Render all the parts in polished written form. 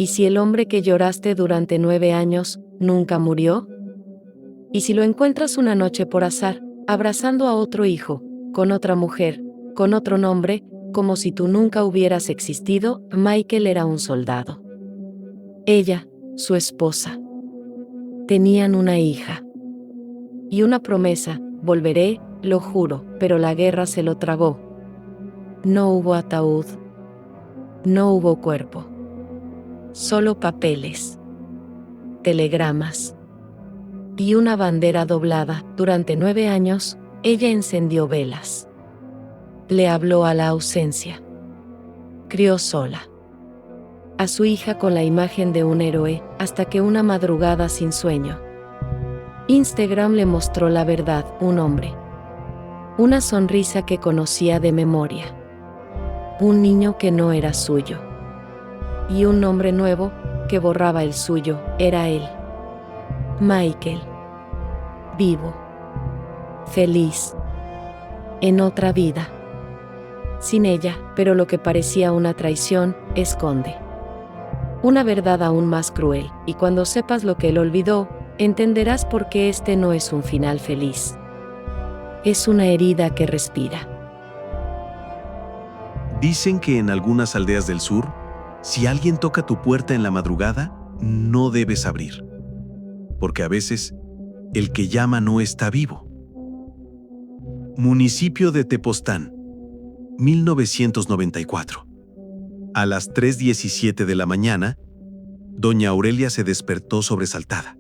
¿Y si el hombre que lloraste durante 9 años nunca murió? ¿Y si lo encuentras una noche por azar, abrazando a otro hijo, con otra mujer, con otro nombre, como si tú nunca hubieras existido? Michael era un soldado. Ella, su esposa. Tenían una hija. Y una promesa: volveré, lo juro, pero la guerra se lo tragó. No hubo ataúd. No hubo cuerpo. Solo papeles, telegramas y una bandera doblada. Durante 9 años, ella encendió velas. Le habló a la ausencia. Crió sola a su hija con la imagen de un héroe, hasta que una madrugada sin sueño, Instagram le mostró la verdad: un hombre, una sonrisa que conocía de memoria, un niño que no era suyo, y un nombre nuevo que borraba el suyo. Era él, Michael, vivo, feliz, en otra vida, sin ella. Pero lo que parecía una traición esconde una verdad aún más cruel, y cuando sepas lo que él olvidó, entenderás por qué este no es un final feliz. Es una herida que respira. Dicen que en algunas aldeas del sur, si alguien toca tu puerta en la madrugada, no debes abrir, porque a veces el que llama no está vivo. Municipio de Tepoztlán, 1994. A las 3:17 de la mañana, doña Aurelia se despertó sobresaltada.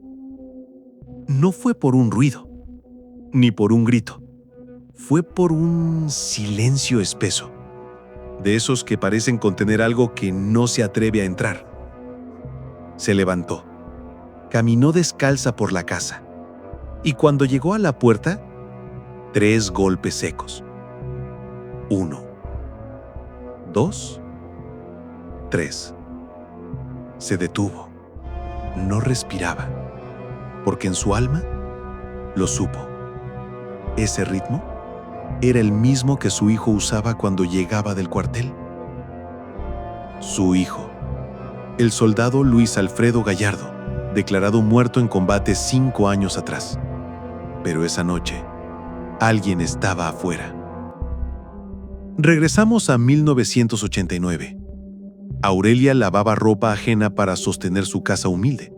No fue por un ruido, ni por un grito. Fue por un silencio espeso, de esos que parecen contener algo que no se atreve a entrar. Se levantó, caminó descalza por la casa, y cuando llegó a la puerta, 3 golpes secos. 1, 2, 3. Se detuvo. No respiraba, porque en su alma lo supo. Ese ritmo era el mismo que su hijo usaba cuando llegaba del cuartel. Su hijo, el soldado Luis Alfredo Gallardo, declarado muerto en combate 5 años atrás. Pero esa noche, alguien estaba afuera. Regresamos a 1989. Aurelia lavaba ropa ajena para sostener su casa humilde.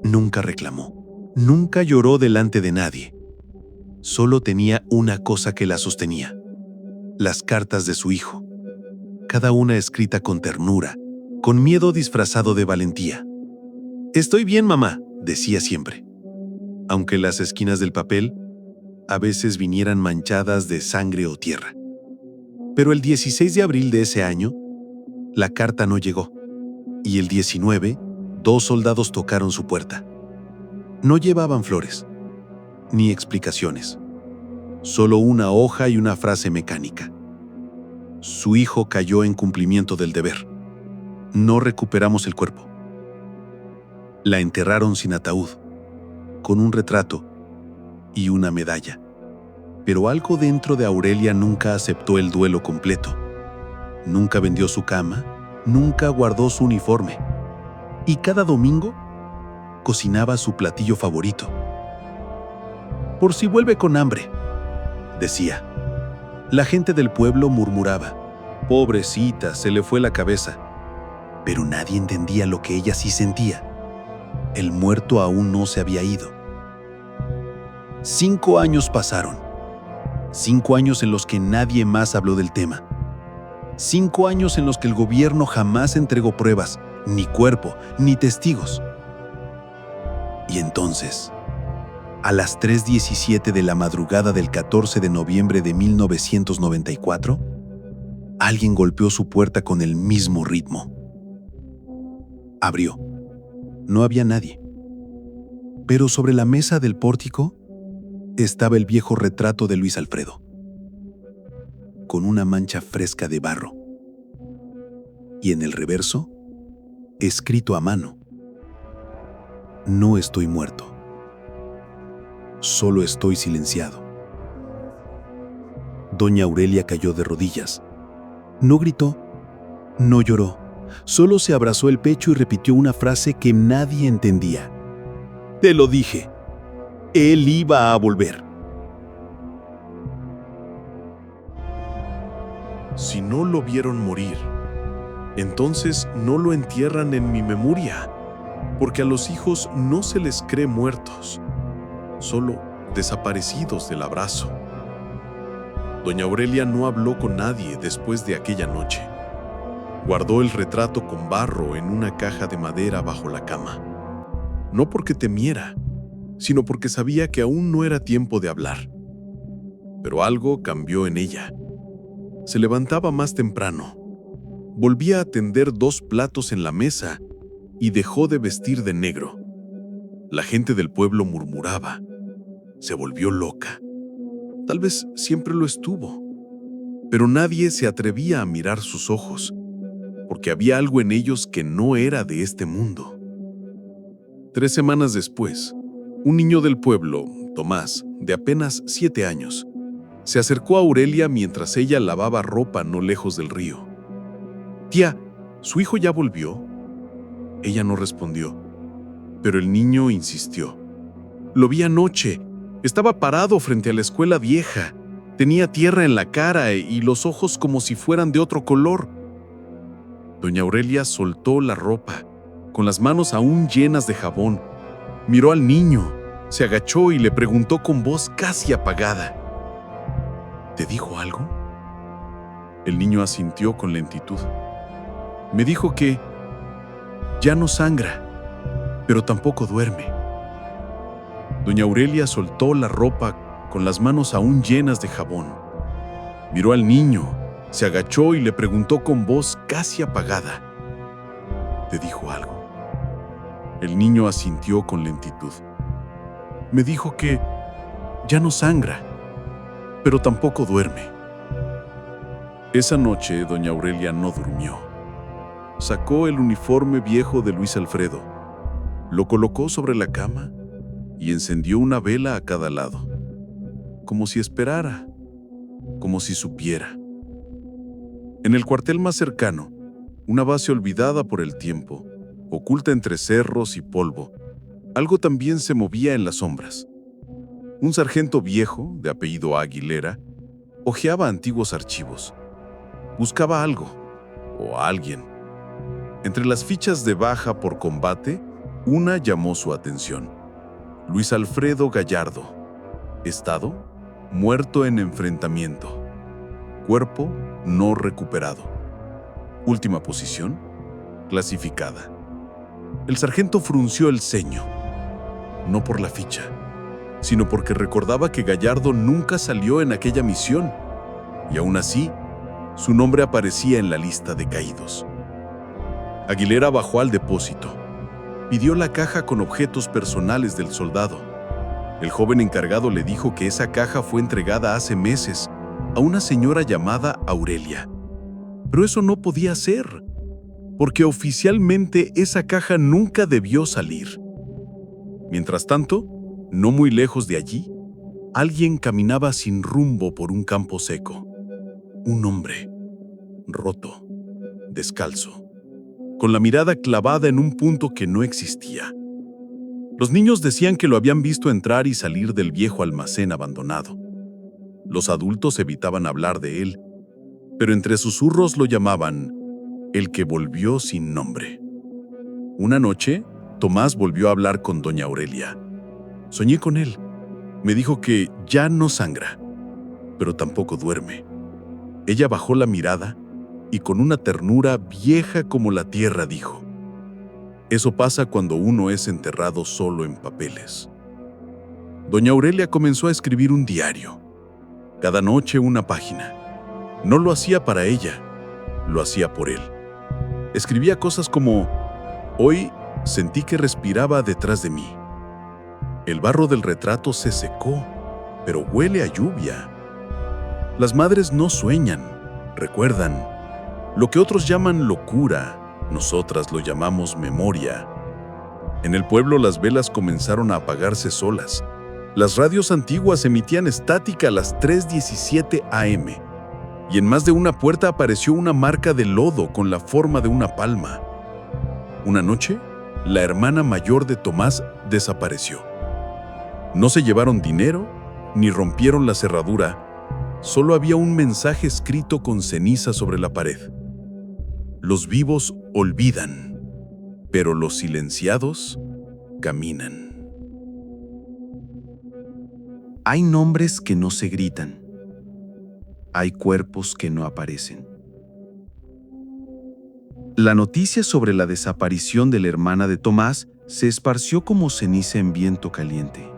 Nunca reclamó, nunca lloró delante de nadie. Solo tenía una cosa que la sostenía: las cartas de su hijo, cada una escrita con ternura, con miedo disfrazado de valentía. «Estoy bien, mamá», decía siempre, aunque las esquinas del papel a veces vinieran manchadas de sangre o tierra. Pero el 16 de abril de ese año, la carta no llegó, y el 19, 2 soldados tocaron su puerta. No llevaban flores, ni explicaciones, solo una hoja y una frase mecánica. Su hijo cayó en cumplimiento del deber. No recuperamos el cuerpo. La enterraron sin ataúd, con un retrato y una medalla. Pero algo dentro de Aurelia nunca aceptó el duelo completo. Nunca vendió su cama, nunca guardó su uniforme. Y cada domingo cocinaba su platillo favorito. «Por si vuelve con hambre», decía. La gente del pueblo murmuraba: «Pobrecita, se le fue la cabeza». Pero nadie entendía lo que ella sí sentía. El muerto aún no se había ido. 5 años pasaron. 5 años en los que nadie más habló del tema. 5 años en los que el gobierno jamás entregó pruebas, ni cuerpo, ni testigos. Y entonces, a las 3:17 de la madrugada del 14 de noviembre de 1994, alguien golpeó su puerta con el mismo ritmo. Abrió. No había nadie. Pero sobre la mesa del pórtico estaba el viejo retrato de Luis Alfredo, con una mancha fresca de barro. Y en el reverso, escrito a mano: «No estoy muerto. Solo estoy silenciado». Doña Aurelia cayó de rodillas. No gritó, no lloró, Solo se abrazó el pecho y repitió una frase que nadie entendía. Te lo dije. Él iba a volver. Si no lo vieron morir, entonces no lo entierran en mi memoria, porque a los hijos no se les cree muertos, solo desaparecidos del abrazo. Doña Aurelia no habló con nadie después de aquella noche. Guardó el retrato con barro en una caja de madera bajo la cama. No porque temiera, sino porque sabía que aún no era tiempo de hablar. Pero algo cambió en ella. Se levantaba más temprano, volvía a tender 2 platos en la mesa y dejó de vestir de negro. La gente del pueblo murmuraba. Se volvió loca. Tal vez siempre lo estuvo, pero nadie se atrevía a mirar sus ojos, porque había algo en ellos que no era de este mundo. 3 semanas después, un niño del pueblo, Tomás, de apenas 7 años, se acercó a Aurelia mientras ella lavaba ropa no lejos del río. «Tía, ¿su hijo ya volvió?» Ella no respondió, pero el niño insistió. «Lo vi anoche. Estaba parado frente a la escuela vieja. Tenía tierra en la cara y los ojos como si fueran de otro color». Doña Aurelia soltó la ropa, con las manos aún llenas de jabón. Miró al niño, se agachó y le preguntó con voz casi apagada. ¿Te dijo algo? El niño asintió con lentitud. Me dijo que ya no sangra, pero tampoco duerme. Doña Aurelia soltó la ropa con las manos aún llenas de jabón. Miró al niño, se agachó y le preguntó con voz casi apagada. ¿Te dijo algo? El niño asintió con lentitud. Me dijo que ya no sangra, pero tampoco duerme. Esa noche, doña Aurelia no durmió. Sacó el uniforme viejo de Luis Alfredo, lo colocó sobre la cama y encendió una vela a cada lado, como si esperara, como si supiera. En el cuartel más cercano, una base olvidada por el tiempo, oculta entre cerros y polvo, algo también se movía en las sombras. Un sargento viejo, de apellido Aguilera, hojeaba antiguos archivos. Buscaba algo, o a alguien. Entre las fichas de baja por combate, una llamó su atención. Luis Alfredo Gallardo. Estado: muerto en enfrentamiento. Cuerpo: no recuperado. Última posición: clasificada. El sargento frunció el ceño. No por la ficha, sino porque recordaba que Gallardo nunca salió en aquella misión, y aún así, su nombre aparecía en la lista de caídos. Aguilera bajó al depósito. Pidió la caja con objetos personales del soldado. El joven encargado le dijo que esa caja fue entregada hace meses a una señora llamada Aurelia. Pero eso no podía ser, porque oficialmente esa caja nunca debió salir. Mientras tanto, no muy lejos de allí, alguien caminaba sin rumbo por un campo seco. Un hombre, roto, descalzo, con la mirada clavada en un punto que no existía. Los niños decían que lo habían visto entrar y salir del viejo almacén abandonado. Los adultos evitaban hablar de él, pero entre susurros lo llamaban el que volvió sin nombre. Una noche, Tomás volvió a hablar con doña Aurelia. Soñé con él. Me dijo que ya no sangra, pero tampoco duerme. Ella bajó la mirada y con una ternura vieja como la tierra dijo: eso pasa cuando uno es enterrado solo en papeles. Doña Aurelia comenzó a escribir un diario. Cada noche una página. No lo hacía para ella, lo hacía por él. Escribía cosas como: hoy sentí que respiraba detrás de mí. El barro del retrato se secó, pero huele a lluvia. Las madres no sueñan, recuerdan. Lo que otros llaman locura, nosotras lo llamamos memoria. En el pueblo las velas comenzaron a apagarse solas. Las radios antiguas emitían estática a las 3:17 am. y en más de una puerta apareció una marca de lodo con la forma de una palma. Una noche, la hermana mayor de Tomás desapareció. No se llevaron dinero ni rompieron la cerradura. Solo había un mensaje escrito con ceniza sobre la pared. Los vivos olvidan, pero los silenciados caminan. Hay nombres que no se gritan. Hay cuerpos que no aparecen. La noticia sobre la desaparición de la hermana de Tomás se esparció como ceniza en viento caliente.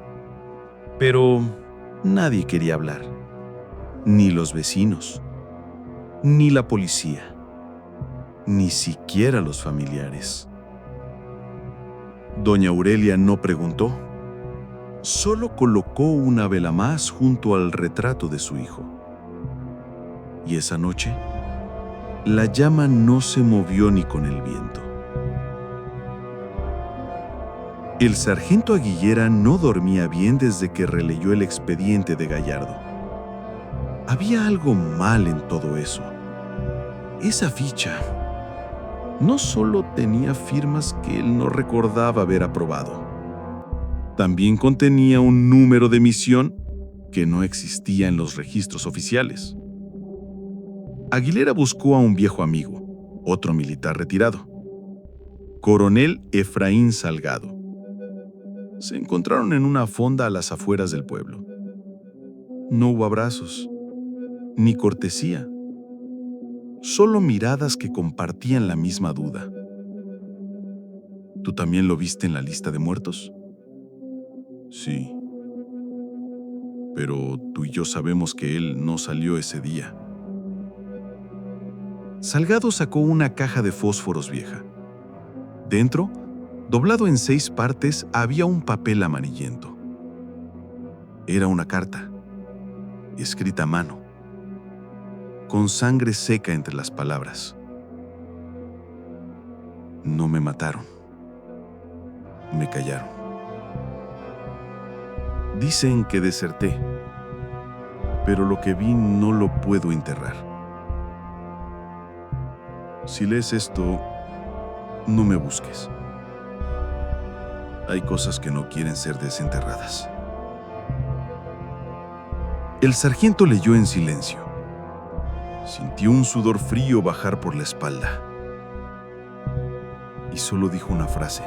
Pero nadie quería hablar. Ni los vecinos, ni la policía, ni siquiera los familiares. Doña Aurelia no preguntó. Solo colocó una vela más junto al retrato de su hijo. Y esa noche, la llama no se movió ni con el viento. El sargento Aguilera no dormía bien desde que releyó el expediente de Gallardo. Había algo mal en todo eso. Esa ficha no solo tenía firmas que él no recordaba haber aprobado, también contenía un número de misión que no existía en los registros oficiales. Aguilera buscó a un viejo amigo, otro militar retirado, Coronel Efraín Salgado. Se encontraron en una fonda a las afueras del pueblo. No hubo abrazos, ni cortesía, solo miradas que compartían la misma duda. ¿Tú también lo viste en la lista de muertos? Sí. Pero tú y yo sabemos que él no salió ese día. Salgado sacó una caja de fósforos vieja. Dentro, doblado en 6 partes, había un papel amarillento. Era una carta, escrita a mano, con sangre seca entre las palabras. No me mataron. Me callaron. Dicen que deserté, pero lo que vi no lo puedo enterrar. Si lees esto, no me busques. Hay cosas que no quieren ser desenterradas. El sargento leyó en silencio. Sintió un sudor frío bajar por la espalda. Y solo dijo una frase.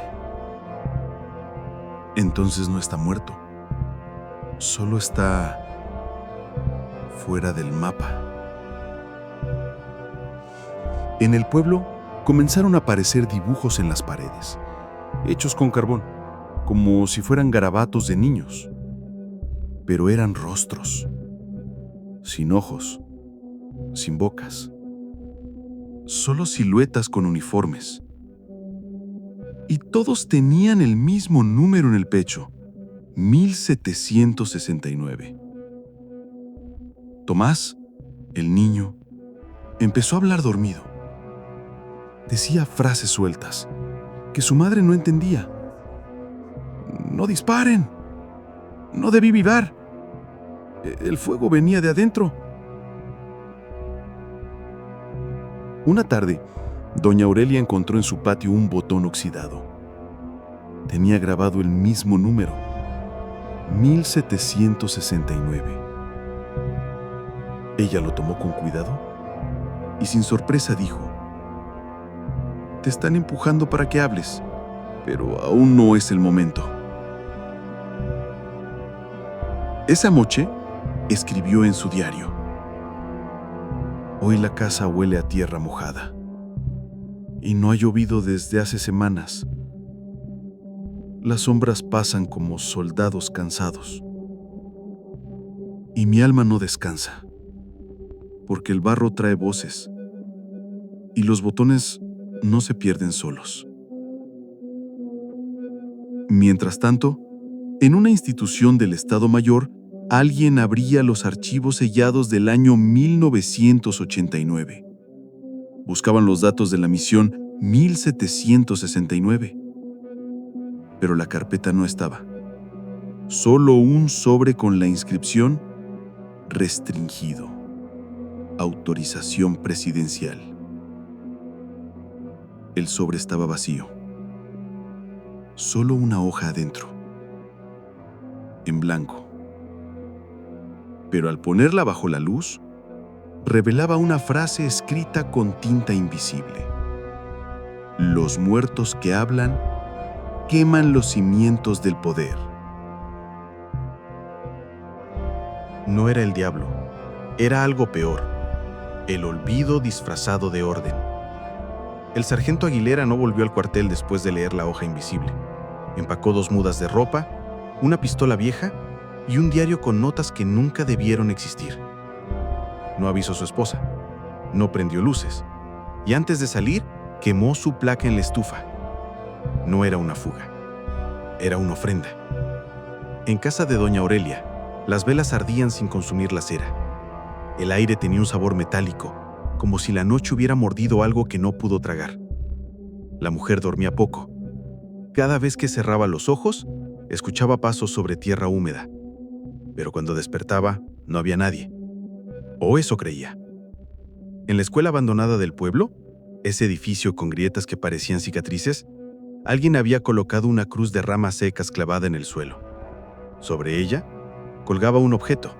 Entonces no está muerto. Solo está fuera del mapa. En el pueblo comenzaron a aparecer dibujos en las paredes, hechos con carbón, como si fueran garabatos de niños. Pero eran rostros, sin ojos, sin bocas, solo siluetas con uniformes. Y todos tenían el mismo número en el pecho, 1769. Tomás, el niño, empezó a hablar dormido. Decía frases sueltas que su madre no entendía. «No disparen. No debí vivar. El fuego venía de adentro». Una tarde, doña Aurelia encontró en su patio un botón oxidado. Tenía grabado el mismo número, 1769. Ella lo tomó con cuidado y sin sorpresa dijo: «Te están empujando para que hables, pero aún no es el momento». Esa noche, escribió en su diario: «Hoy la casa huele a tierra mojada y no ha llovido desde hace semanas. Las sombras pasan como soldados cansados y mi alma no descansa, porque el barro trae voces y los botones no se pierden solos». Mientras tanto, en una institución del Estado Mayor, alguien abría los archivos sellados del año 1989. Buscaban los datos de la misión 1769. Pero la carpeta no estaba. Solo un sobre con la inscripción «Restringido». Autorización presidencial. El sobre estaba vacío. Solo una hoja adentro, en blanco. Pero al ponerla bajo la luz, revelaba una frase escrita con tinta invisible. Los muertos que hablan queman los cimientos del poder. No era el diablo, era algo peor: el olvido disfrazado de orden. El sargento Aguilera no volvió al cuartel después de leer la hoja invisible. Empacó 2 mudas de ropa, una pistola vieja y un diario con notas que nunca debieron existir. No avisó a su esposa, no prendió luces, y antes de salir, quemó su placa en la estufa. No era una fuga, era una ofrenda. En casa de doña Aurelia, las velas ardían sin consumir la cera. El aire tenía un sabor metálico, como si la noche hubiera mordido algo que no pudo tragar. La mujer dormía poco. Cada vez que cerraba los ojos, escuchaba pasos sobre tierra húmeda. Pero cuando despertaba, no había nadie. O eso creía. En la escuela abandonada del pueblo, ese edificio con grietas que parecían cicatrices, alguien había colocado una cruz de ramas secas clavada en el suelo. Sobre ella, colgaba un objeto,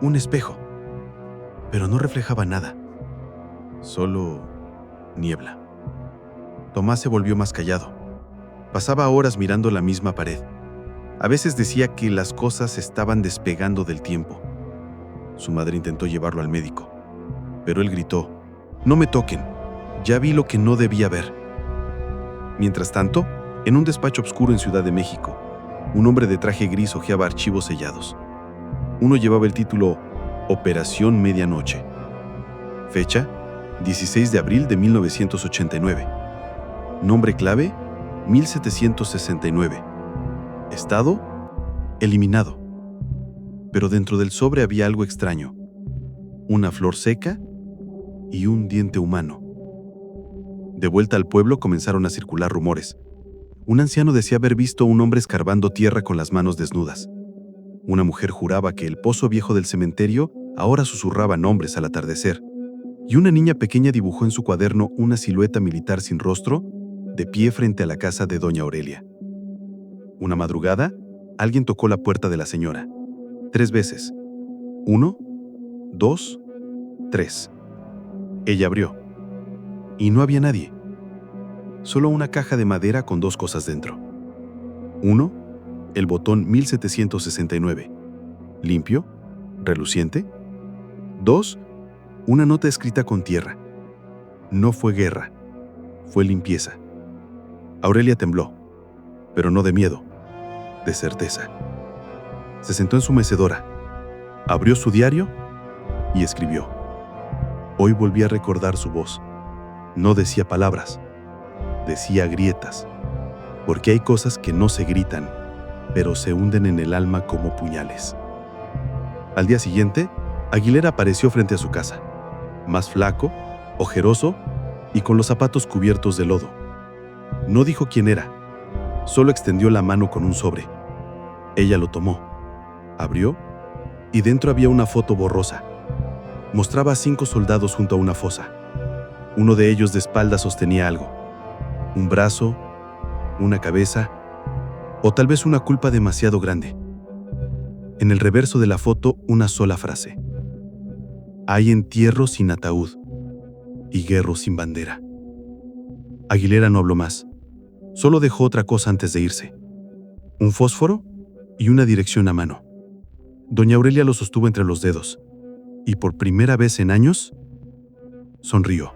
un espejo, pero no reflejaba nada, solo niebla. Tomás se volvió más callado. Pasaba horas mirando la misma pared. A veces decía que las cosas estaban despegando del tiempo. Su madre intentó llevarlo al médico, pero él gritó: «No me toquen, ya vi lo que no debía ver». Mientras tanto, en un despacho oscuro en Ciudad de México, un hombre de traje gris hojeaba archivos sellados. Uno llevaba el título Operación Medianoche. Fecha: 16 de abril de 1989. Nombre clave: 1769. Estado: eliminado. Pero dentro del sobre había algo extraño: una flor seca y un diente humano. De vuelta al pueblo comenzaron a circular rumores. Un anciano decía haber visto a un hombre escarbando tierra con las manos desnudas. Una mujer juraba que el pozo viejo del cementerio ahora susurraba nombres al atardecer. Y una niña pequeña dibujó en su cuaderno una silueta militar sin rostro, de pie frente a la casa de doña Aurelia. Una madrugada, alguien tocó la puerta de la señora. 3 veces. 1, 2, 3. Ella abrió. Y no había nadie. Solo una caja de madera con 2 cosas dentro. 1, el botón 1769, limpio, reluciente. 2, una nota escrita con tierra. No fue guerra, fue limpieza. Aurelia tembló, pero no de miedo, de certeza. Se sentó en su mecedora, abrió su diario y escribió. Hoy volví a recordar su voz. No decía palabras, decía grietas, porque hay cosas que no se gritan, pero se hunden en el alma como puñales. Al día siguiente, Aguilera apareció frente a su casa, más flaco, ojeroso y con los zapatos cubiertos de lodo. No dijo quién era, solo extendió la mano con un sobre. Ella lo tomó, abrió y dentro había una foto borrosa. Mostraba a 5 soldados junto a una fosa. Uno de ellos de espaldas sostenía algo: un brazo, una cabeza, o tal vez una culpa demasiado grande. En el reverso de la foto, una sola frase: hay entierro sin ataúd y guerra sin bandera. Aguilera no habló más, solo dejó otra cosa antes de irse: un fósforo y una dirección a mano. Doña Aurelia lo sostuvo entre los dedos, y por primera vez en años, sonrió.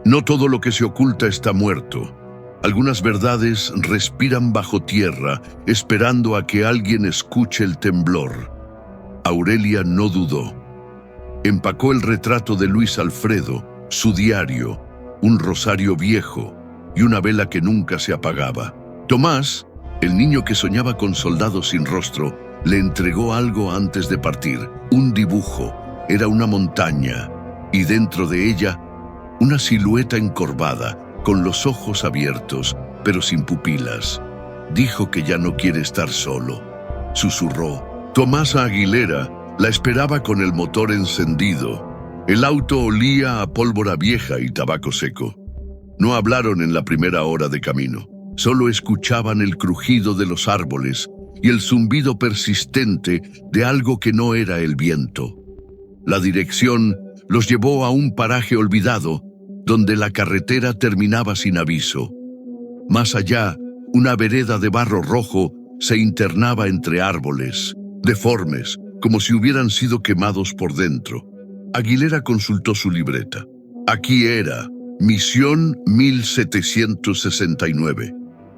No todo lo que se oculta está muerto. Algunas verdades respiran bajo tierra, esperando a que alguien escuche el temblor. Aurelia no dudó. Empacó el retrato de Luis Alfredo, su diario, un rosario viejo y una vela que nunca se apagaba. Tomás, el niño que soñaba con soldados sin rostro, le entregó algo antes de partir: un dibujo. Era una montaña, y dentro de ella, una silueta encorvada, con los ojos abiertos, pero sin pupilas. Dijo que ya no quiere estar solo. Susurró. Tomás a Aguilera La esperaba con el motor encendido. El auto olía a pólvora vieja y tabaco seco. No hablaron en la primera hora de camino. Solo escuchaban el crujido de los árboles y el zumbido persistente de algo que no era el viento. La dirección los llevó a un paraje olvidado, donde la carretera terminaba sin aviso. Más allá, una vereda de barro rojo se internaba entre árboles, deformes, como si hubieran sido quemados por dentro. Aguilera consultó su libreta. Aquí era, Misión 1769.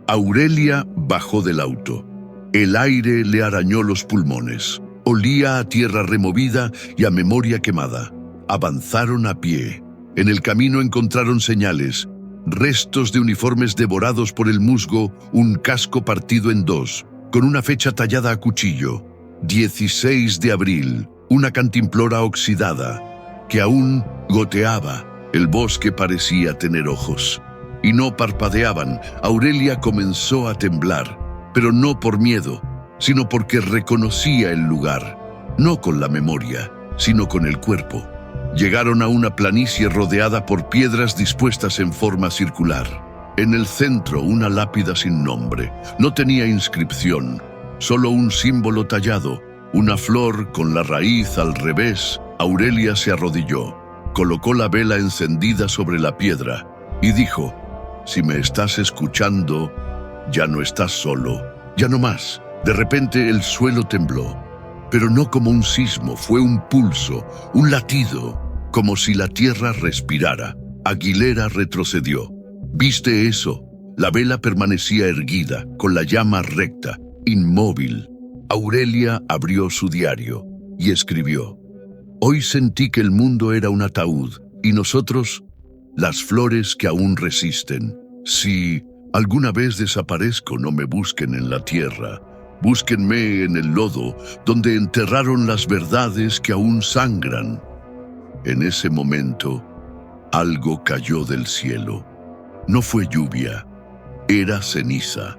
Aurelia bajó del auto. El aire le arañó los pulmones. Olía a tierra removida y a memoria quemada. Avanzaron a pie. En el camino encontraron señales, restos de uniformes devorados por el musgo, un casco partido en dos, con una fecha tallada a cuchillo. 16 de abril, una cantimplora oxidada, que aún goteaba. El bosque parecía tener ojos. Y no parpadeaban. Aurelia comenzó a temblar, pero no por miedo, sino porque reconocía el lugar, no con la memoria, sino con el cuerpo. Llegaron a una planicie rodeada por piedras dispuestas en forma circular. En el centro, una lápida sin nombre. No tenía inscripción, solo un símbolo tallado, una flor con la raíz al revés. Aurelia se arrodilló, colocó la vela encendida sobre la piedra y dijo: «Si me estás escuchando, ya no estás solo, ya no más». De repente el suelo tembló, pero no como un sismo, fue un pulso, un latido, como si la tierra respirara. Aguilera retrocedió. ¿Viste eso? La vela permanecía erguida, con la llama recta, inmóvil. Aurelia abrió su diario y escribió: «Hoy sentí que el mundo era un ataúd, y nosotros, las flores que aún resisten. Si alguna vez desaparezco, no me busquen en la tierra. Búsquenme en el lodo, donde enterraron las verdades que aún sangran». En ese momento, algo cayó del cielo. No fue lluvia, era ceniza.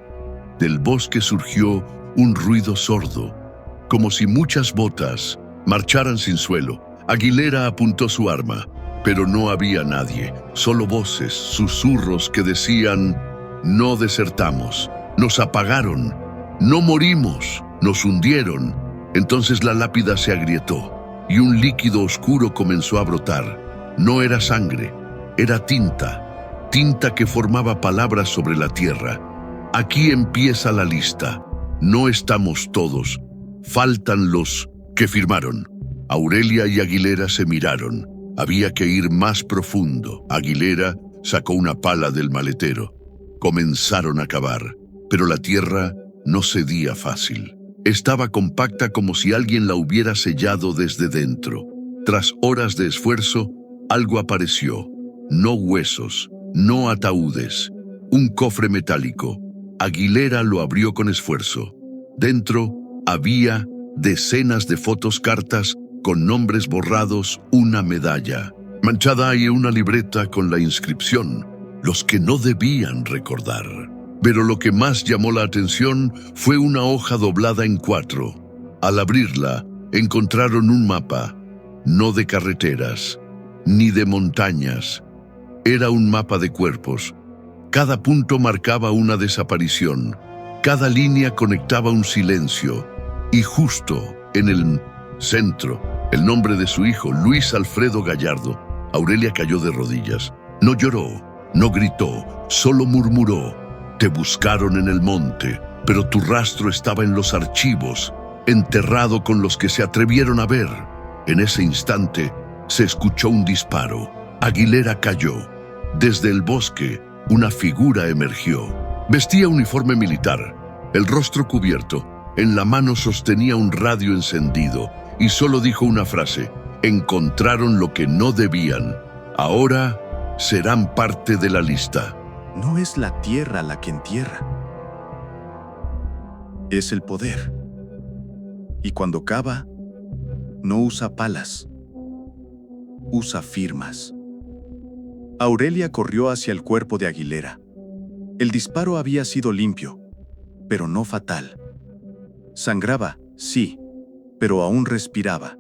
Del bosque surgió un ruido sordo, como si muchas botas marcharan sin suelo. Aguilera apuntó su arma, pero no había nadie, solo voces, susurros que decían: «No desertamos, nos apagaron, no morimos, nos hundieron». Entonces la lápida se agrietó y un líquido oscuro comenzó a brotar. No era sangre, era tinta, tinta que formaba palabras sobre la tierra. Aquí empieza la lista. No estamos todos, faltan los que firmaron. Aurelia y Aguilera se miraron. Había que ir más profundo. Aguilera sacó una pala del maletero. Comenzaron a cavar, pero la tierra no cedía fácil. Estaba compacta como si alguien la hubiera sellado desde dentro. Tras horas de esfuerzo, algo apareció. No huesos, no ataúdes. Un cofre metálico. Aguilera lo abrió con esfuerzo. Dentro había decenas de fotos, cartas con nombres borrados, una medalla manchada y una libreta con la inscripción: «Los que no debían recordar». Pero lo que más llamó la atención fue una hoja doblada en 4. Al abrirla, encontraron un mapa, no de carreteras, ni de montañas. Era un mapa de cuerpos. Cada punto marcaba una desaparición. Cada línea conectaba un silencio. Y justo en el centro, el nombre de su hijo, Luis Alfredo Gallardo. Aurelia cayó de rodillas. No lloró, no gritó, solo murmuró: «Te buscaron en el monte, pero tu rastro estaba en los archivos, enterrado con los que se atrevieron a ver». En ese instante se escuchó un disparo. Aguilera cayó. Desde el bosque, una figura emergió. Vestía uniforme militar, el rostro cubierto. En la mano sostenía un radio encendido y solo dijo una frase: «Encontraron lo que no debían. Ahora serán parte de la lista». No es la tierra la que entierra. Es el poder. Y cuando cava, no usa palas, usa firmas. Aurelia corrió hacia el cuerpo de Aguilera. El disparo había sido limpio, pero no fatal. Sangraba, sí, pero aún respiraba.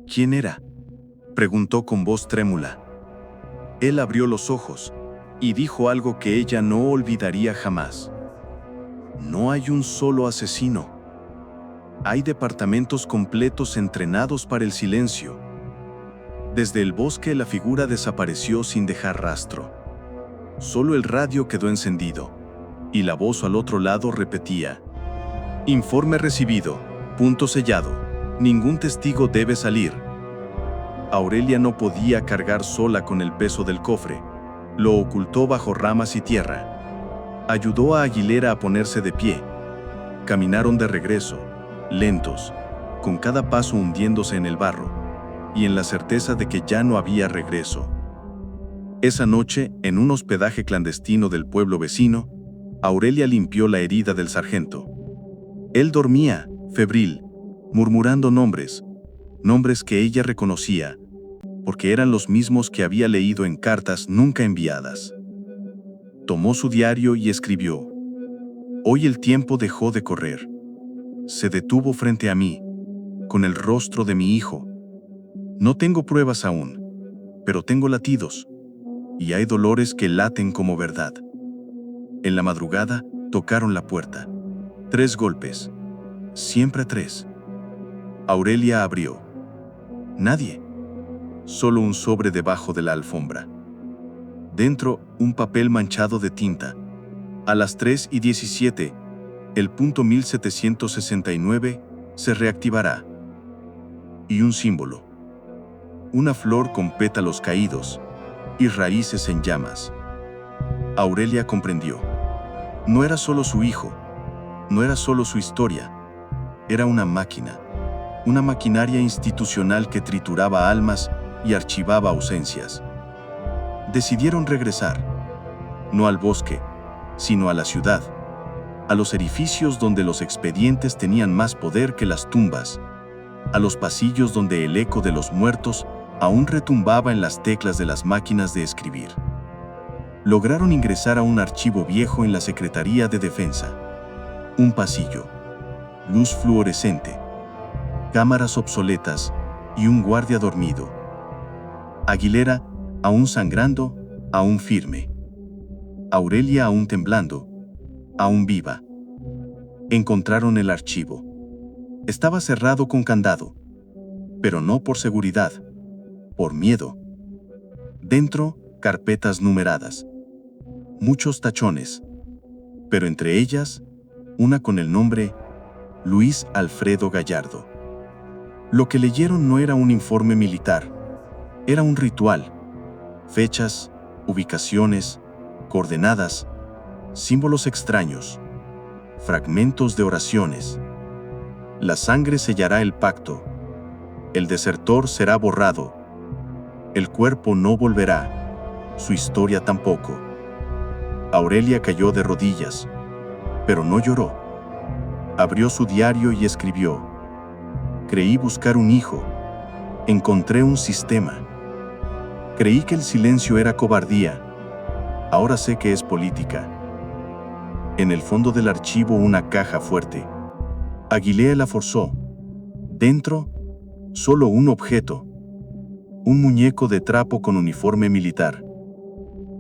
¿Quién era?, preguntó con voz trémula. Él abrió los ojos y dijo algo que ella no olvidaría jamás. No hay un solo asesino. Hay departamentos completos entrenados para el silencio. Desde el bosque la figura desapareció sin dejar rastro. Solo el radio quedó encendido, y la voz al otro lado repetía: informe recibido, punto sellado, ningún testigo debe salir. Aurelia no podía cargar sola con el peso del cofre. Lo ocultó bajo ramas y tierra. Ayudó a Aguilera a ponerse de pie. Caminaron de regreso, lentos, con cada paso hundiéndose en el barro, y en la certeza de que ya no había regreso. Esa noche, en un hospedaje clandestino del pueblo vecino, Aurelia limpió la herida del sargento. Él dormía, febril, murmurando nombres que ella reconocía, porque eran los mismos que había leído en cartas nunca enviadas. Tomó su diario y escribió: hoy el tiempo dejó de correr. Se detuvo frente a mí, con el rostro de mi hijo. No tengo pruebas aún, pero tengo latidos, y hay dolores que laten como verdad. En la madrugada tocaron la puerta. 3 golpes, siempre 3. Aurelia abrió. Nadie. Solo un sobre debajo de la alfombra. Dentro, un papel manchado de tinta. A las 3:17, el punto 1769 se reactivará. Y un símbolo. Una flor con pétalos caídos y raíces en llamas. Aurelia comprendió. No era solo su hijo, no era solo su historia, era una máquina, una maquinaria institucional que trituraba almas y archivaba ausencias. Decidieron regresar, no al bosque, sino a la ciudad, a los edificios donde los expedientes tenían más poder que las tumbas, a los pasillos donde el eco de los muertos aún retumbaba en las teclas de las máquinas de escribir. Lograron ingresar a un archivo viejo en la Secretaría de Defensa. Un pasillo, luz fluorescente, cámaras obsoletas y un guardia dormido. Aguilera, aún sangrando, aún firme. Aurelia aún temblando, aún viva. Encontraron el archivo. Estaba cerrado con candado, pero no por seguridad, por miedo. Dentro, carpetas numeradas. Muchos tachones, pero entre ellas, una con el nombre Luis Alfredo Gallardo. Lo que leyeron no era un informe militar, era un ritual. Fechas, ubicaciones, coordenadas, símbolos extraños, fragmentos de oraciones. La sangre sellará el pacto. El desertor será borrado. El cuerpo no volverá. Su historia tampoco. Aurelia cayó de rodillas, pero no lloró. Abrió su diario y escribió: creí buscar un hijo. Encontré un sistema. Creí que el silencio era cobardía. Ahora sé que es política. En el fondo del archivo una caja fuerte. Aguilera la forzó. Dentro, solo un objeto. Un muñeco de trapo con uniforme militar.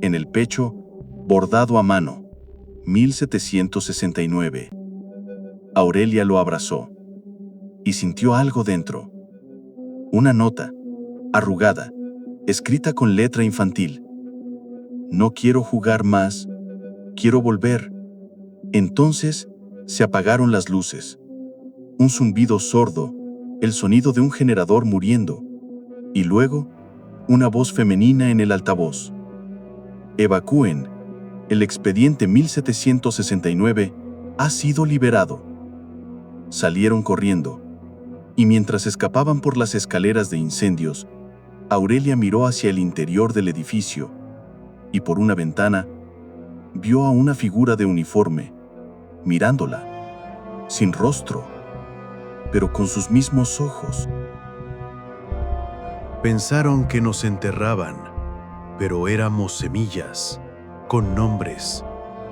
En el pecho, bordado a mano. 1769. Aurelia lo abrazó. Y sintió algo dentro. Una nota, arrugada, escrita con letra infantil. No quiero jugar más, quiero volver. Entonces se apagaron las luces. Un zumbido sordo, el sonido de un generador muriendo. Y luego, una voz femenina en el altavoz. Evacúen. El expediente 1769 ha sido liberado. Salieron corriendo, y mientras escapaban por las escaleras de incendios, Aurelia miró hacia el interior del edificio, y por una ventana, vio a una figura de uniforme, mirándola, sin rostro, pero con sus mismos ojos. Pensaron que nos enterraban, pero éramos semillas, con nombres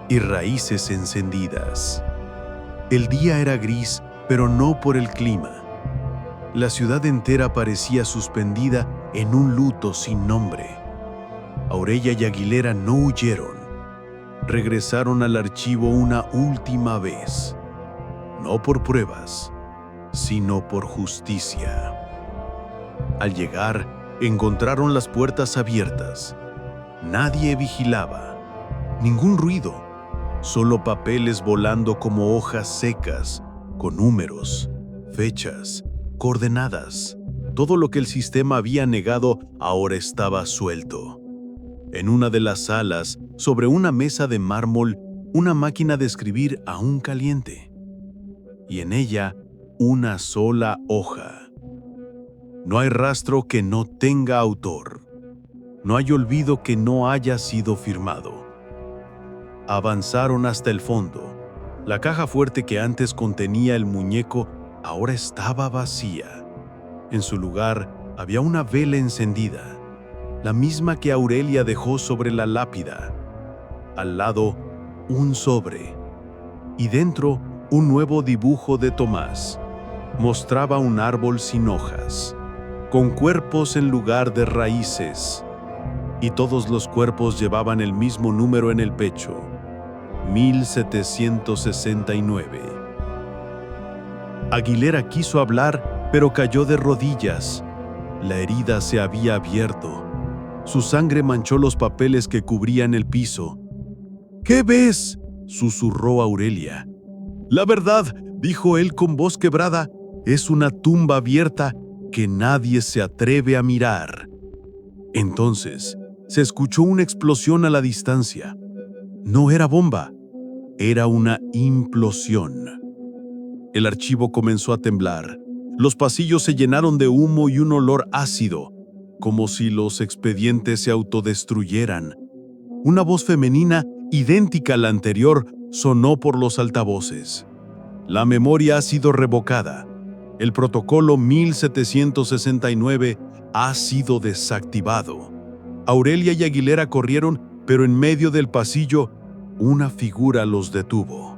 y raíces encendidas. El día era gris, pero no por el clima, La ciudad entera parecía suspendida en un luto sin nombre. Aurelia y Aguilera no huyeron. Regresaron al archivo una última vez, no por pruebas, sino por justicia. Al llegar, encontraron las puertas abiertas. Nadie vigilaba, ningún ruido, solo papeles volando como hojas secas, con números, fechas, coordenadas. Todo lo que el sistema había negado ahora estaba suelto. En una de las salas, sobre una mesa de mármol, una máquina de escribir aún caliente. Y en ella, una sola hoja. No hay rastro que no tenga autor. No hay olvido que no haya sido firmado. Avanzaron hasta el fondo. La caja fuerte que antes contenía el muñeco ahora estaba vacía. En su lugar había una vela encendida, la misma que Aurelia dejó sobre la lápida. Al lado, un sobre. Y dentro, un nuevo dibujo de Tomás. Mostraba un árbol sin hojas, con cuerpos en lugar de raíces. Y todos los cuerpos llevaban el mismo número en el pecho: 1769. Aguilera quiso hablar, pero cayó de rodillas. La herida se había abierto. Su sangre manchó los papeles que cubrían el piso. «¿Qué ves?», susurró Aurelia. «La verdad», dijo él con voz quebrada, «es una tumba abierta que nadie se atreve a mirar». Entonces se escuchó una explosión a la distancia. No era bomba, era una implosión. El archivo comenzó a temblar. Los pasillos se llenaron de humo y un olor ácido, como si los expedientes se autodestruyeran. Una voz femenina, idéntica a la anterior, sonó por los altavoces. La memoria ha sido revocada. El protocolo 1769 ha sido desactivado. Aurelia y Aguilera corrieron, pero en medio del pasillo, una figura los detuvo.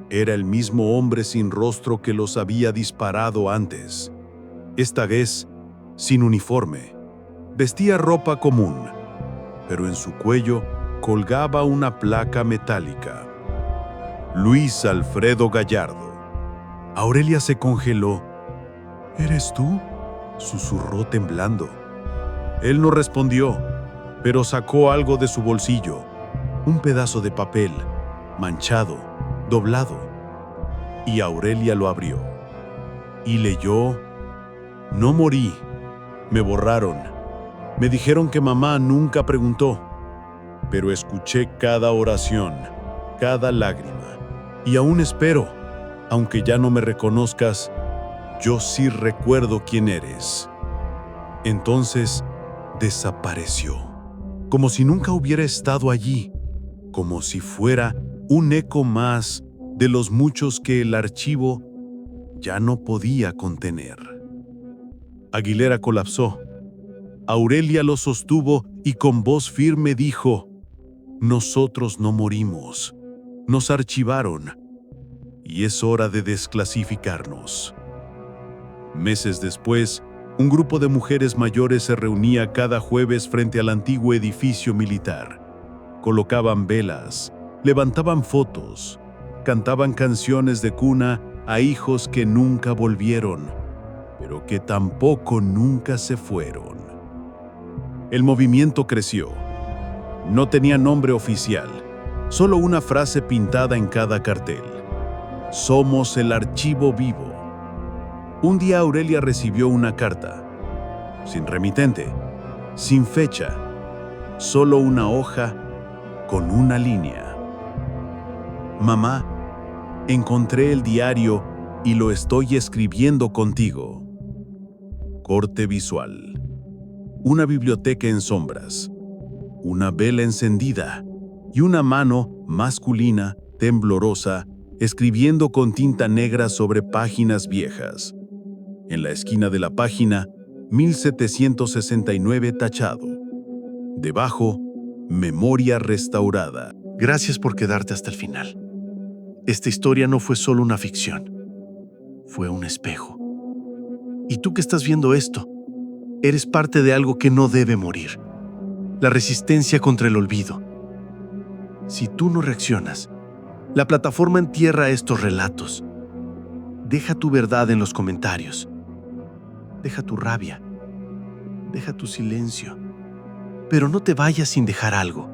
Era el mismo hombre sin rostro que los había disparado antes. Esta vez, sin uniforme. Vestía ropa común, pero en su cuello colgaba una placa metálica. Luis Alfredo Gallardo. Aurelia se congeló. «¿Eres tú?», susurró temblando. Él no respondió, pero sacó algo de su bolsillo, un pedazo de papel, manchado, doblado. Y Aurelia lo abrió. Y leyó: «No morí. Me borraron. Me dijeron que mamá nunca preguntó. Pero escuché cada oración, cada lágrima. Y aún espero, aunque ya no me reconozcas, yo sí recuerdo quién eres». Entonces desapareció, como si nunca hubiera estado allí, como si fuera un eco más de los muchos que el archivo ya no podía contener. Aguilera colapsó. Aurelia lo sostuvo y con voz firme dijo: «Nosotros no morimos. Nos archivaron. Y es hora de desclasificarnos». Meses después, un grupo de mujeres mayores se reunía cada jueves frente al antiguo edificio militar. Colocaban velas, levantaban fotos, cantaban canciones de cuna a hijos que nunca volvieron, pero que tampoco nunca se fueron. El movimiento creció. No tenía nombre oficial, solo una frase pintada en cada cartel: «Somos el archivo vivo». Un día Aurelia recibió una carta, sin remitente, sin fecha, solo una hoja con una línea. «Mamá, encontré el diario y lo estoy escribiendo contigo». Corte visual. Una biblioteca en sombras, una vela encendida y una mano masculina, temblorosa, escribiendo con tinta negra sobre páginas viejas. En la esquina de la página, 1769 tachado. Debajo, memoria restaurada. Gracias por quedarte hasta el final. Esta historia no fue solo una ficción, fue un espejo. Y tú que estás viendo esto, eres parte de algo que no debe morir. La resistencia contra el olvido. Si tú no reaccionas, la plataforma entierra estos relatos. Deja tu verdad en los comentarios. Deja tu rabia. Deja tu silencio. Pero no te vayas sin dejar algo.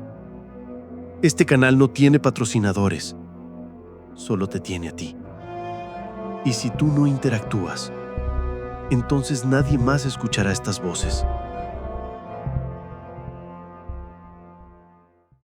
Este canal no tiene patrocinadores. Solo te tiene a ti. Y si tú no interactúas, entonces nadie más escuchará estas voces.